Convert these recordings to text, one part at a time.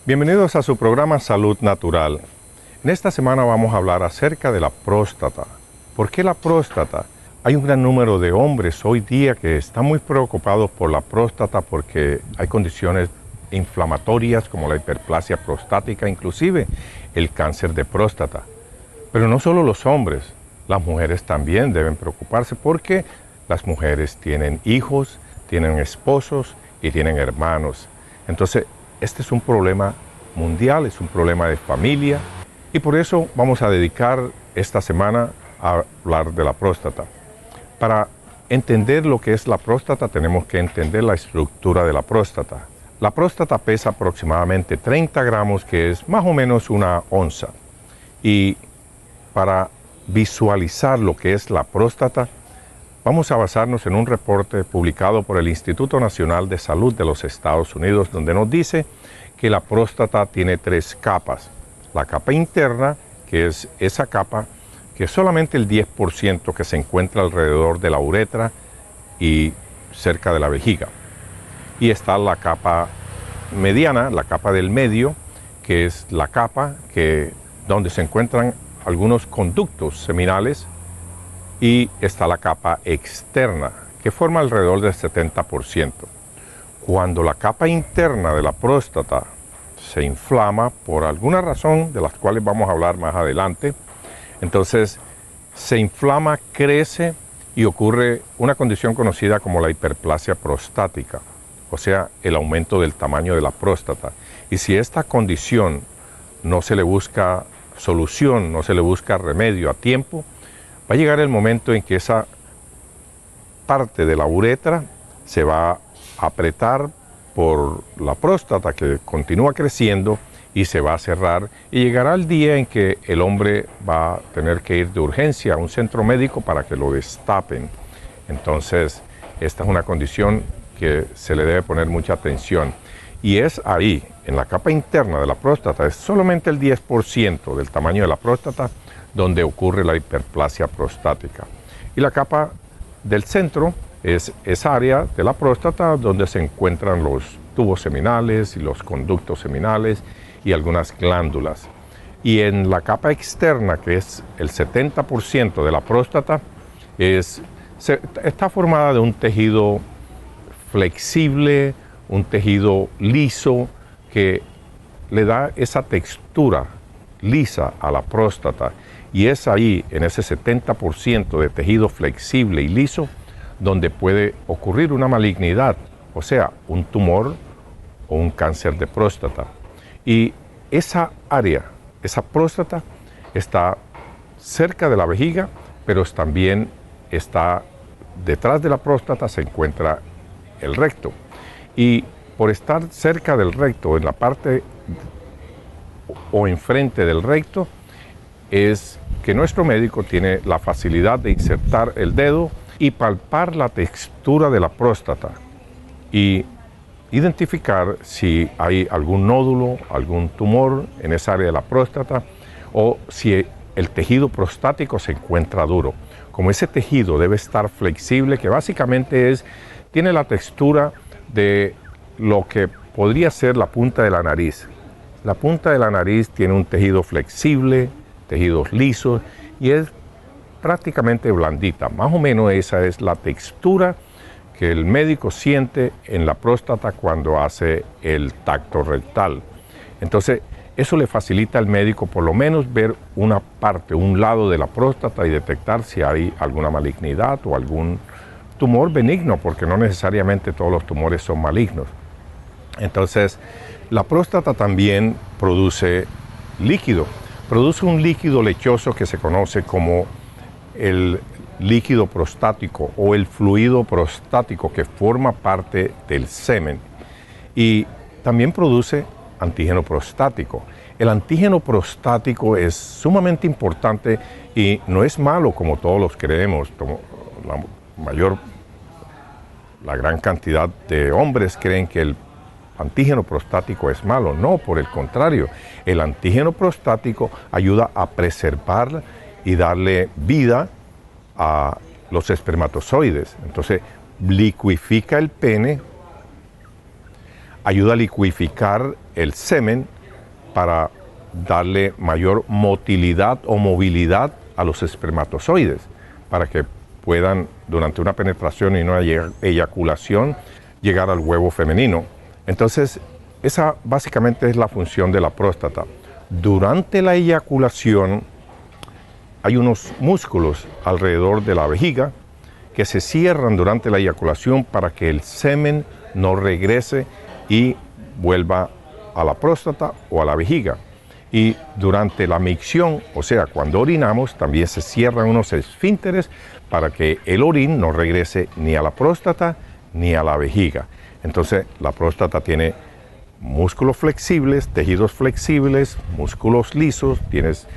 Bienvenidos a su programa Salud Natural. En esta semana vamos a hablar acerca de la próstata. ¿Por qué la próstata? Hay un gran número de hombres hoy día que están muy preocupados por la próstata porque hay condiciones inflamatorias como la hiperplasia prostática, inclusive el cáncer de próstata. Pero no solo los hombres, las mujeres también deben preocuparse porque las mujeres tienen hijos, tienen esposos y tienen hermanos. Entonces, este es un problema mundial, es un problema de familia y por eso vamos a dedicar esta semana a hablar de la próstata. Para entender lo que es la próstata tenemos que entender la estructura de la próstata. La próstata pesa aproximadamente 30 gramos, que es más o menos una onza. Y para visualizar lo que es la próstata, vamos a basarnos en un reporte publicado por el Instituto Nacional de Salud de los Estados Unidos, donde nos dice que la próstata tiene 3 capas. La capa interna, que es esa capa que solamente el 10% que se encuentra alrededor de la uretra y cerca de la vejiga. Y está la capa mediana, la capa del medio, que es la capa donde se encuentran algunos conductos seminales, y está la capa externa, que forma alrededor del 70%. Cuando la capa interna de la próstata se inflama por alguna razón, de las cuales vamos a hablar más adelante, entonces se inflama, crece y ocurre una condición conocida como la hiperplasia prostática, o sea, el aumento del tamaño de la próstata. Y si esta condición no se le busca solución, no se le busca remedio a tiempo, va a llegar el momento en que esa parte de la uretra se va a apretar por la próstata, que continúa creciendo, y se va a cerrar, y llegará el día en que el hombre va a tener que ir de urgencia a un centro médico para que lo destapen. Entonces, esta es una condición que se le debe poner mucha atención. Y es ahí, en la capa interna de la próstata, es solamente el 10% del tamaño de la próstata donde ocurre la hiperplasia prostática. Y la capa del centro es esa área de la próstata donde se encuentran los tubos seminales y los conductos seminales y algunas glándulas. Y en la capa externa, que es el 70% de la próstata, está formada de un tejido flexible, un tejido liso que le da esa textura lisa a la próstata. Y es ahí, en ese 70% de tejido flexible y liso, donde puede ocurrir una malignidad, o sea, un tumor o un cáncer de próstata. Y esa área, esa próstata, está cerca de la vejiga, pero también está detrás de la próstata, se encuentra el recto. Y por estar cerca del recto, en la parte o enfrente del recto, es que nuestro médico tiene la facilidad de insertar el dedo y palpar la textura de la próstata y identificar si hay algún nódulo, algún tumor en esa área de la próstata, o si el tejido prostático se encuentra duro. Como ese tejido debe estar flexible, que básicamente tiene la textura de lo que podría ser la punta de la nariz. La punta de la nariz tiene un tejido flexible, tejidos lisos, y es prácticamente blandita. Más o menos esa es la textura que el médico siente en la próstata cuando hace el tacto rectal. Entonces, eso le facilita al médico por lo menos ver una parte, un lado de la próstata y detectar si hay alguna malignidad o algún tumor benigno, porque no necesariamente todos los tumores son malignos. Entonces, la próstata también produce líquido. Produce un líquido lechoso que se conoce como el líquido prostático o el fluido prostático, que forma parte del semen. Y también produce antígeno prostático. El antígeno prostático es sumamente importante y no es malo como todos los creemos. La gran cantidad de hombres creen que el antígeno prostático es malo. No, por el contrario, el antígeno prostático ayuda a preservar y darle vida a los espermatozoides. Entonces, licuifica el pene, ayuda a licuificar el semen para darle mayor motilidad o movilidad a los espermatozoides, para que puedan, durante una penetración y una eyaculación, llegar al huevo femenino. Entonces, esa básicamente es la función de la próstata. Durante la eyaculación hay unos músculos alrededor de la vejiga que se cierran durante la eyaculación para que el semen no regrese y vuelva a la próstata o a la vejiga. Y durante la micción, o sea, cuando orinamos, también se cierran unos esfínteres para que el orín no regrese ni a la próstata ni a la vejiga. Entonces, la próstata tiene músculos flexibles, tejidos flexibles, músculos lisos, tienes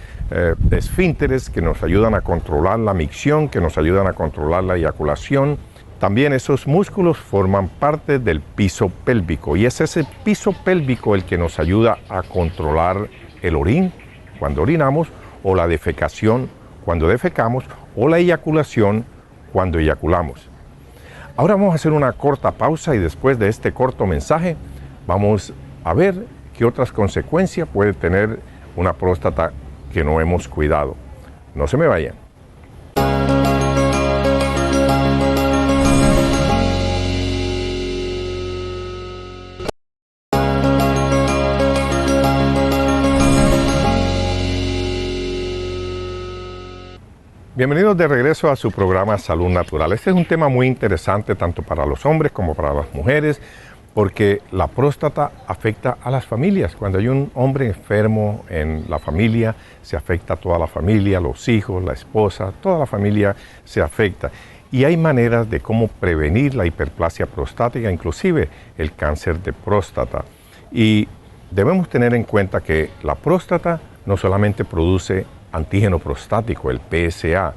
esfínteres que nos ayudan a controlar la micción, que nos ayudan a controlar la eyaculación. También esos músculos forman parte del piso pélvico y es ese piso pélvico el que nos ayuda a controlar el orín cuando orinamos, o la defecación cuando defecamos, o la eyaculación cuando eyaculamos. Ahora vamos a hacer una corta pausa y después de este corto mensaje vamos a ver qué otras consecuencias puede tener una próstata que no hemos cuidado. No se me vayan. Bienvenidos de regreso a su programa Salud Natural. Este es un tema muy interesante tanto para los hombres como para las mujeres, porque la próstata afecta a las familias. Cuando hay un hombre enfermo en la familia, se afecta a toda la familia, los hijos, la esposa, toda la familia se afecta. Y hay maneras de cómo prevenir la hiperplasia prostática, inclusive el cáncer de próstata. Y debemos tener en cuenta que la próstata no solamente produce antígeno prostático, el PSA.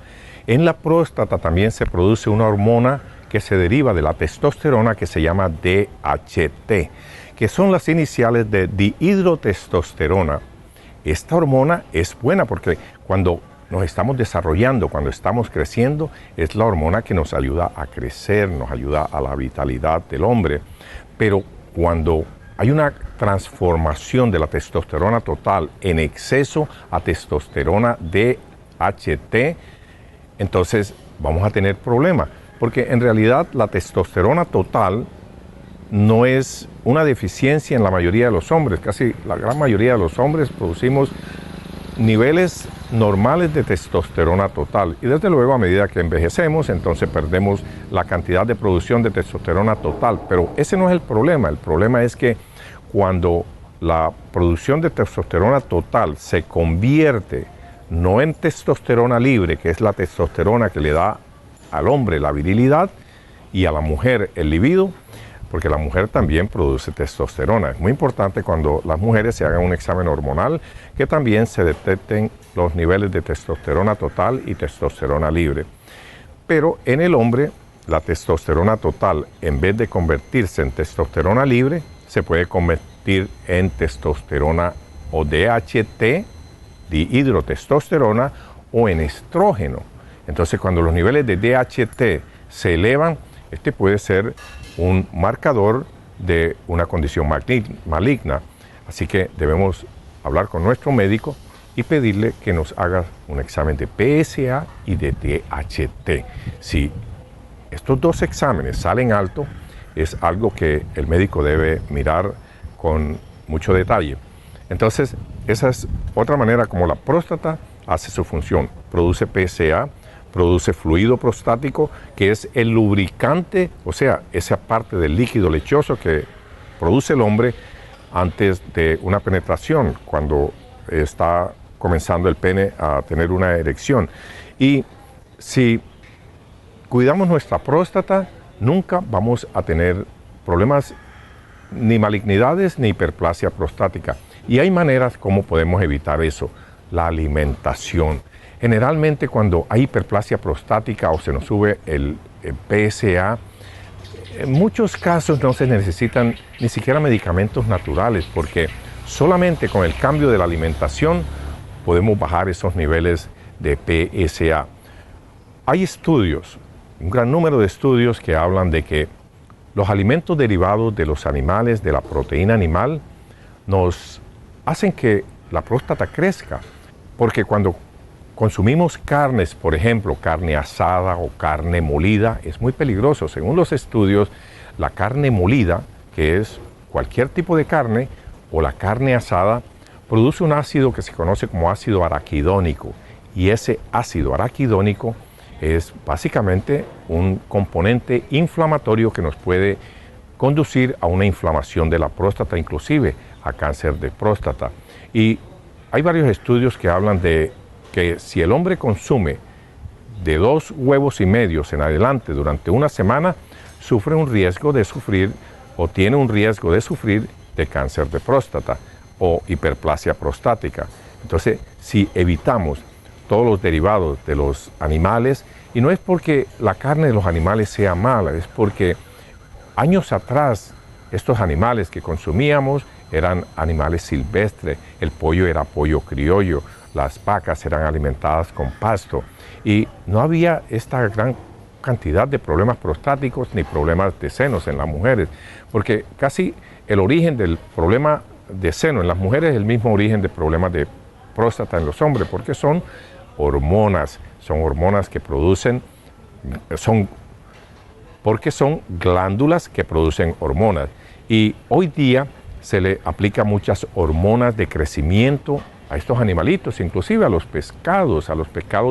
En la próstata también se produce una hormona que se deriva de la testosterona que se llama DHT, que son las iniciales de dihidrotestosterona. Esta hormona es buena porque cuando nos estamos desarrollando, cuando estamos creciendo, es la hormona que nos ayuda a crecer, nos ayuda a la vitalidad del hombre. Pero cuando hay una transformación de la testosterona total en exceso a testosterona DHT, entonces vamos a tener problemas, porque en realidad la testosterona total no es una deficiencia en la mayoría de los hombres. Casi la gran mayoría de los hombres producimos niveles normales de testosterona total, y desde luego a medida que envejecemos entonces perdemos la cantidad de producción de testosterona total, pero ese no es el problema es que cuando la producción de testosterona total se convierte no en testosterona libre, que es la testosterona que le da al hombre la virilidad y a la mujer el libido, porque la mujer también produce testosterona. Es muy importante cuando las mujeres se hagan un examen hormonal que también se detecten los niveles de testosterona total y testosterona libre. Pero en el hombre, la testosterona total, en vez de convertirse en testosterona libre, se puede convertir en testosterona o DHT, dihidrotestosterona, o en estrógeno. Entonces, cuando los niveles de DHT se elevan, este puede ser un marcador de una condición maligna. Así que debemos hablar con nuestro médico y pedirle que nos haga un examen de PSA y de DHT. Si estos dos exámenes salen alto, es algo que el médico debe mirar con mucho detalle. Entonces, esa es otra manera como la próstata hace su función. Produce PSA, produce fluido prostático, que es el lubricante, o sea, esa parte del líquido lechoso que produce el hombre antes de una penetración, cuando está comenzando el pene a tener una erección. Y si cuidamos nuestra próstata, nunca vamos a tener problemas, ni malignidades, ni hiperplasia prostática. Y hay maneras como podemos evitar eso. La alimentación. Generalmente cuando hay hiperplasia prostática o se nos sube el PSA, en muchos casos no se necesitan ni siquiera medicamentos naturales, porque solamente con el cambio de la alimentación podemos bajar esos niveles de PSA. Hay estudios, un gran número de estudios que hablan de que los alimentos derivados de los animales, de la proteína animal, nos hacen que la próstata crezca, porque cuando consumimos carnes, por ejemplo, carne asada o carne molida, es muy peligroso. Según los estudios, la carne molida, que es cualquier tipo de carne, o la carne asada, produce un ácido que se conoce como ácido araquidónico. Y ese ácido araquidónico es básicamente un componente inflamatorio que nos puede conducir a una inflamación de la próstata, inclusive a cáncer de próstata. Y hay varios estudios que hablan de que si el hombre consume de 2,5 huevos en adelante durante una semana, sufre un riesgo de sufrir o tiene un riesgo de sufrir de cáncer de próstata o hiperplasia prostática. Entonces, si evitamos todos los derivados de los animales, y no es porque la carne de los animales sea mala, es porque años atrás estos animales que consumíamos eran animales silvestres, el pollo era pollo criollo, las vacas eran alimentadas con pasto y no había esta gran cantidad de problemas prostáticos ni problemas de senos en las mujeres, porque casi el origen del problema de seno en las mujeres es el mismo origen de problemas de próstata en los hombres, porque son hormonas que producen, porque son glándulas que producen hormonas. Y hoy día se le aplica muchas hormonas de crecimiento a estos animalitos, inclusive a los pescados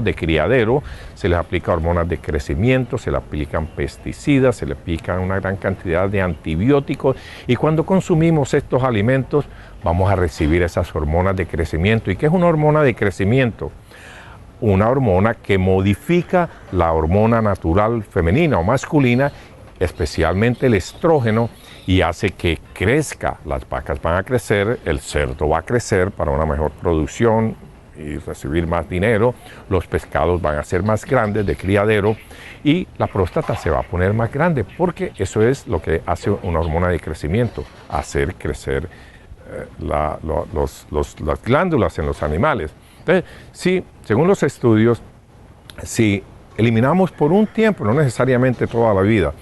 de criadero, se les aplica hormonas de crecimiento, se le aplican pesticidas, se le aplican una gran cantidad de antibióticos, y cuando consumimos estos alimentos vamos a recibir esas hormonas de crecimiento. ¿Y qué es una hormona de crecimiento? Una hormona que modifica la hormona natural femenina o masculina, especialmente el estrógeno, y hace que crezca. Las vacas van a crecer, el cerdo va a crecer para una mejor producción y recibir más dinero, los pescados van a ser más grandes de criadero y la próstata se va a poner más grande, porque eso es lo que hace una hormona de crecimiento, hacer crecer las glándulas en los animales. Entonces, sí, según los estudios, si eliminamos por un tiempo, no necesariamente toda la vida,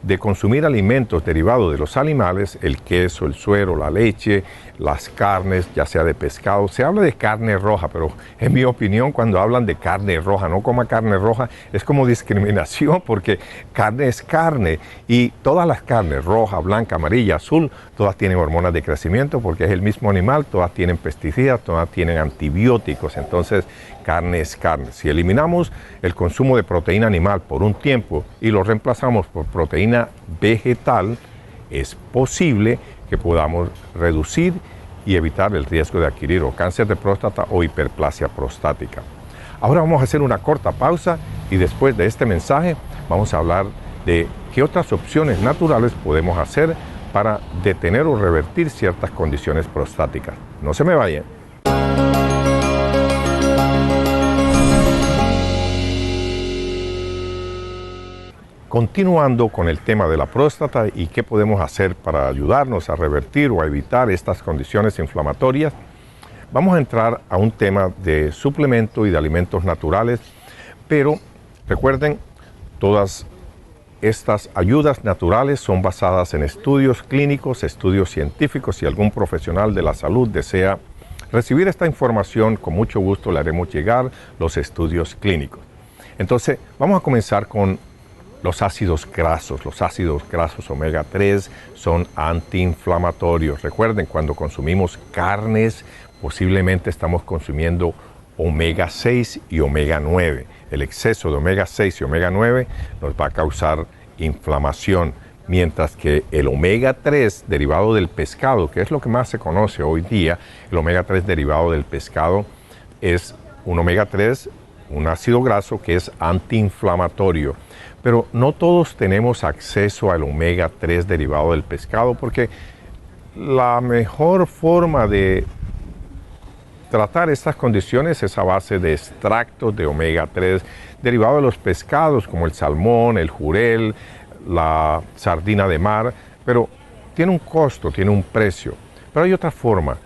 de consumir alimentos derivados de los animales, el queso, el suero, la leche, las carnes, ya sea de pescado. Se habla de carne roja, pero en mi opinión, cuando hablan de carne roja, no coma carne roja, es como discriminación, porque carne es carne, y todas las carnes, roja, blanca, amarilla, azul, todas tienen hormonas de crecimiento, porque es el mismo animal, todas tienen pesticidas, todas tienen antibióticos. Entonces, carne es carne. Si eliminamos el consumo de proteína animal por un tiempo y lo reemplazamos por proteína vegetal, es posible que podamos reducir y evitar el riesgo de adquirir o cáncer de próstata o hiperplasia prostática. Ahora vamos a hacer una corta pausa y después de este mensaje vamos a hablar de qué otras opciones naturales podemos hacer para detener o revertir ciertas condiciones prostáticas. No se me vayan. Continuando con el tema de la próstata y qué podemos hacer para ayudarnos a revertir o a evitar estas condiciones inflamatorias, vamos a entrar a un tema de suplemento y de alimentos naturales, pero recuerden, todas estas ayudas naturales son basadas en estudios clínicos, estudios científicos. Si algún profesional de la salud desea recibir esta información, con mucho gusto le haremos llegar los estudios clínicos. Entonces, vamos a comenzar con los ácidos grasos. Los ácidos grasos omega 3 son antiinflamatorios. Recuerden, cuando consumimos carnes, posiblemente estamos consumiendo omega 6 y omega 9. El exceso de omega 6 y omega 9 nos va a causar inflamación, mientras que el omega 3 derivado del pescado, que es lo que más se conoce hoy día, el omega 3 derivado del pescado es un omega 3, un ácido graso que es antiinflamatorio. Pero no todos tenemos acceso al omega 3 derivado del pescado, porque la mejor forma de tratar estas condiciones es a base de extractos de omega 3 derivados de los pescados, como el salmón, el jurel, la sardina de mar, pero tiene un costo, tiene un precio. Pero hay otra forma.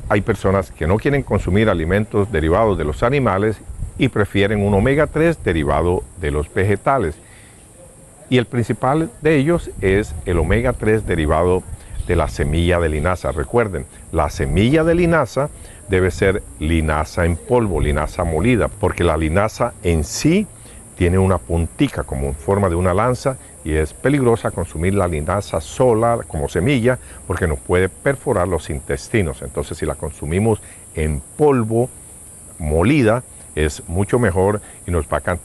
Hay personas que no quieren consumir alimentos derivados de los animales y prefieren un omega 3 derivado de los vegetales. Y el principal de ellos es el omega 3 derivado de la semilla de linaza. Recuerden, la semilla de linaza debe ser linaza en polvo, linaza molida, porque la linaza en sí tiene una puntica como en forma de una lanza y es peligrosa consumir la linaza sola como semilla porque nos puede perforar los intestinos. Entonces, si la consumimos en polvo, molida, es mucho mejor y nos va a...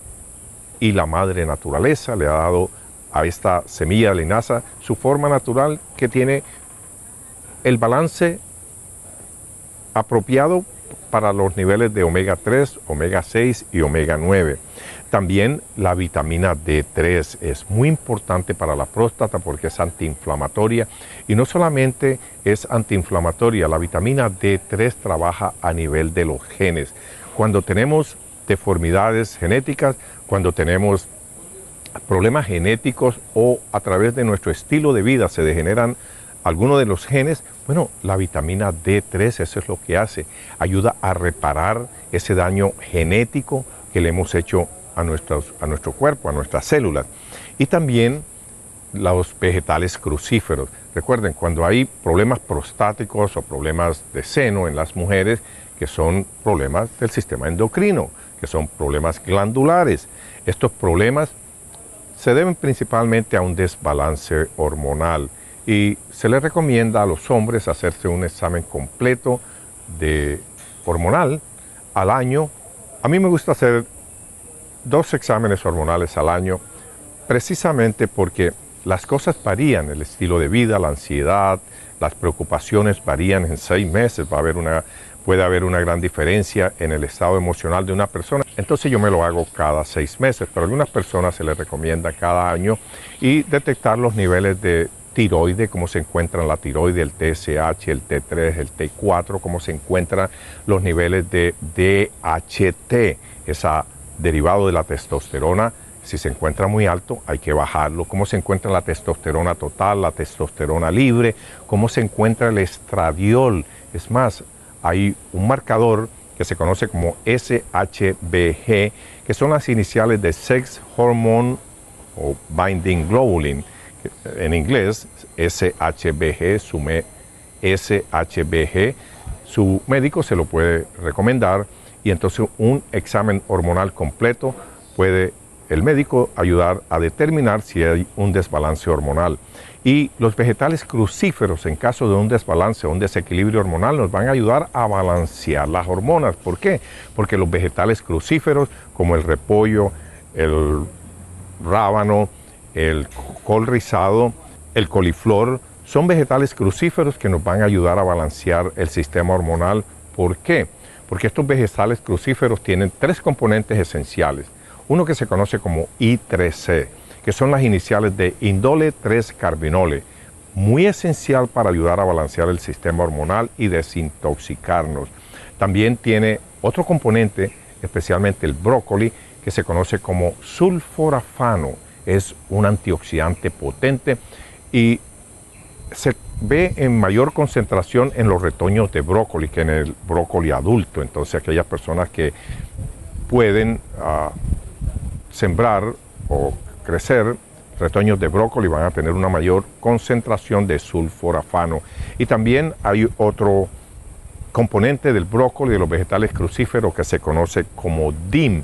Y la madre naturaleza le ha dado a esta semilla de linaza su forma natural, que tiene el balance apropiado para los niveles de omega 3, omega 6 y omega 9. También la vitamina D3 es muy importante para la próstata porque es antiinflamatoria, y no solamente es antiinflamatoria, la vitamina D3 trabaja a nivel de los genes. Cuando tenemos deformidades genéticas, cuando tenemos problemas genéticos o a través de nuestro estilo de vida se degeneran algunos de los genes, bueno, la vitamina D3 eso es lo que hace, ayuda a reparar ese daño genético que le hemos hecho a nuestro cuerpo, a nuestras células. Y también los vegetales crucíferos. Recuerden, cuando hay problemas prostáticos o problemas de seno en las mujeres, que son problemas del sistema endocrino, que son problemas glandulares, estos problemas se deben principalmente a un desbalance hormonal, y se les recomienda a los hombres hacerse un examen completo de hormonal al año. A mí me gusta hacer 2 exámenes hormonales al año, precisamente porque las cosas varían, el estilo de vida, la ansiedad, las preocupaciones varían en 6 meses, puede haber una gran diferencia en el estado emocional de una persona. Entonces yo me lo hago cada 6 meses, pero a algunas personas se les recomienda cada año, y detectar los niveles de tiroide, cómo se encuentran la tiroide, el TSH, el T3, el T4, cómo se encuentran los niveles de DHT, esa derivado de la testosterona. Si se encuentra muy alto, hay que bajarlo. Cómo se encuentra la testosterona total, la testosterona libre, cómo se encuentra el estradiol. Es más, hay un marcador que se conoce como SHBG, que son las iniciales de Sex Hormone o Binding Globulin. En inglés, SHBG, SHBG, su médico se lo puede recomendar, y entonces un examen hormonal completo puede el médico ayudar a determinar si hay un desbalance hormonal. Y los vegetales crucíferos, en caso de un desbalance o un desequilibrio hormonal, nos van a ayudar a balancear las hormonas. ¿Por qué? Porque los vegetales crucíferos, como el repollo, el rábano, el col rizado, el coliflor, son vegetales crucíferos que nos van a ayudar a balancear el sistema hormonal. ¿Por qué? Porque estos vegetales crucíferos tienen 3 componentes esenciales. Uno que se conoce como I3C, que son las iniciales de indole 3-carbinole, muy esencial para ayudar a balancear el sistema hormonal y desintoxicarnos. También tiene otro componente, especialmente el brócoli, que se conoce como sulforafano. Es un antioxidante potente y se ve en mayor concentración en los retoños de brócoli que en el brócoli adulto. Entonces, aquellas personas que pueden sembrar o crecer retoños de brócoli van a tener una mayor concentración de sulforafano. Y también hay otro componente del brócoli, de los vegetales crucíferos, que se conoce como DIM,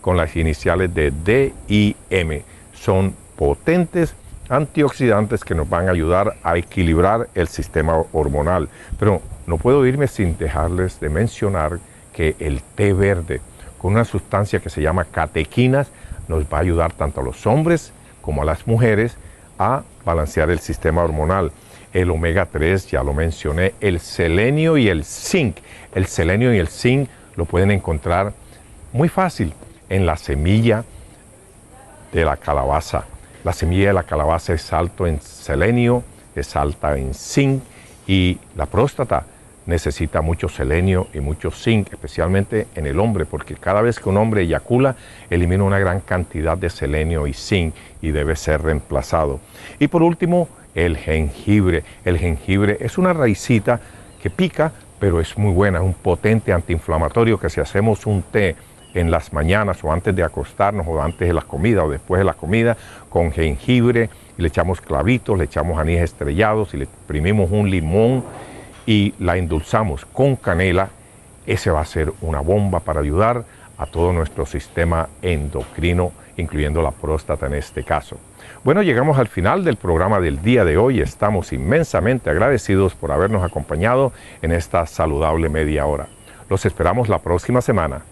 con las iniciales de DIM. Son potentes antioxidantes que nos van a ayudar a equilibrar el sistema hormonal. Pero no puedo irme sin dejarles de mencionar que el té verde, con una sustancia que se llama catequinas, nos va a ayudar tanto a los hombres como a las mujeres a balancear el sistema hormonal. El omega 3, ya lo mencioné, el selenio y el zinc. El selenio y el zinc lo pueden encontrar muy fácil en la semilla de la calabaza. La semilla de la calabaza es alto en selenio, es alta en zinc, y la próstata necesita mucho selenio y mucho zinc, especialmente en el hombre, porque cada vez que un hombre eyacula, elimina una gran cantidad de selenio y zinc y debe ser reemplazado. Y por último, el jengibre. El jengibre es una raicita que pica, pero es muy buena, es un potente antiinflamatorio que si hacemos un té en las mañanas o antes de acostarnos o antes de la comida o después de la comida con jengibre y le echamos clavitos, le echamos anís estrellados y le exprimimos un limón y la endulzamos con canela, ese va a ser una bomba para ayudar a todo nuestro sistema endocrino, incluyendo la próstata en este caso. Bueno, llegamos al final del programa del día de hoy. Estamos inmensamente agradecidos por habernos acompañado en esta saludable media hora. Los esperamos la próxima semana.